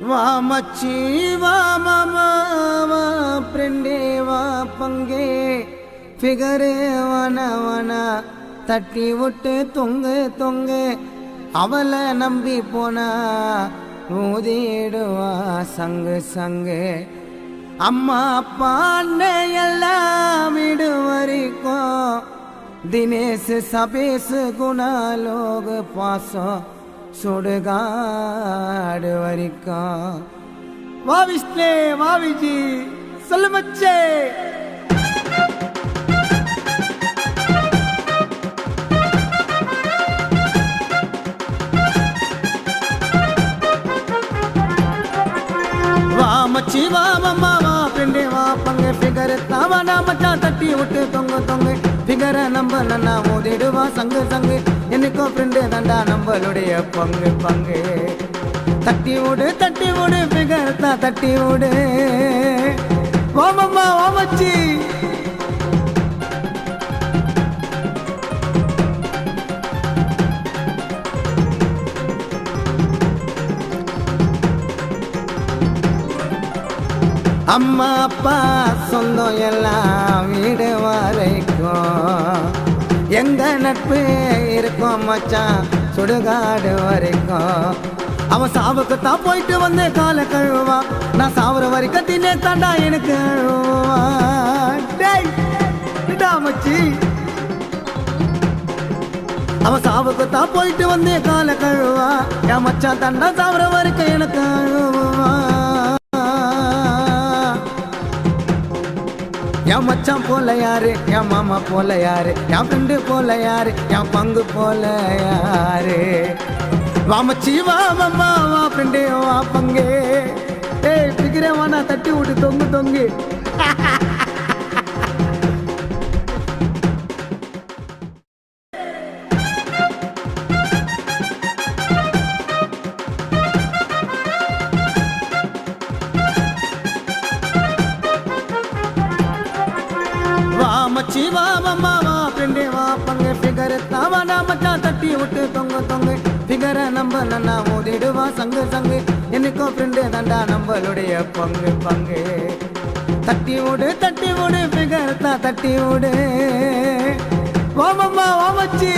வா மச்சி வா மாமா வா ஃப்ரெண்டே வா பங்கே ஃபிகரே வன தட்டி விட்டு தொங்கு தொங்கு அவளை நம்பி போனா ஊதிடுவா சங்கு சங்கு அம்மா அப்பா அண்ணன் எல்லாம் வீடு வரைக்கும் தினேஷ் சபேஷ் குணா லோக பாசம் சுடுகாடு வரைக்கும் வா விஷ்ணே வா விஜி சொல்லு மச்சே வா மச்சி வா மாமா வா ஃப்ரெண்டே வா பங்கு ஃபிகர் தாவனா மச்சான் தட்டி விட்டு தொங்கு தொங்கு ஃபிகரை நம்ப நன்னா ஓதிடுவா சங்கு சங்கு என்னைக்கோ ஃப்ரெண்டு தாண்டா நம்மளுடைய பங்கு பங்கு தட்டி விடு ஃபிகர் தான் தட்டி விடு வா மாமா வா மச்சி அம்மா அப்பா சொந்தம் எல்லாம் வீடு வரைக்கும் எங்க நட்பு இருக்கும் மச்சான் சுடுகாடு வரைக்கும் அவன் சாவுக்கு தான் போயிட்டு வந்து காலை கழுவா நான் சாவுற வரைக்கும் தின்னே தாண்டா எனக்கு அழுவா மச்சி அவன் சாவுக்கு தான் போயிட்டு வந்து காலை கழுவா என் மச்சான் தாண்டா சாவுற வரைக்கும் எனக்கு அழுவா என் மச்சான் போல யாரு என் மாமா போல யாரு என் ஃப்ரெண்டு போல யாரு என் பங்கு போல யாரு வா மச்சி வா மாமா வா ஃப்ரெண்டே வா பங்கே ஏய் பிக்கிறே வானா தட்டி விட்டு தொங்கு தொங்கு மச்சி வா மாமா வா ஃப்ரெண்டே வா பங்கு ஃபிகர் தாவனா மச்சான் தட்டி விட்டு தொங்கு தொங்கு ஃபிகரை நம்ப நன்னா ஓதிடுவா சங்கு சங்கு என்னைக்கோ ஃப்ரெண்டு தாண்டா நம்மளுடைய பங்கு பங்கு தட்டி விடு ஃபிகர் தான் தட்டி விடு வா மாமா வா மச்சி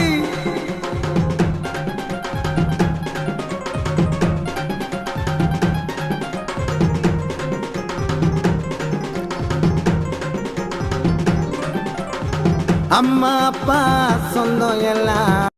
அம்மா அப்பா சொந்தம் எல்லாம்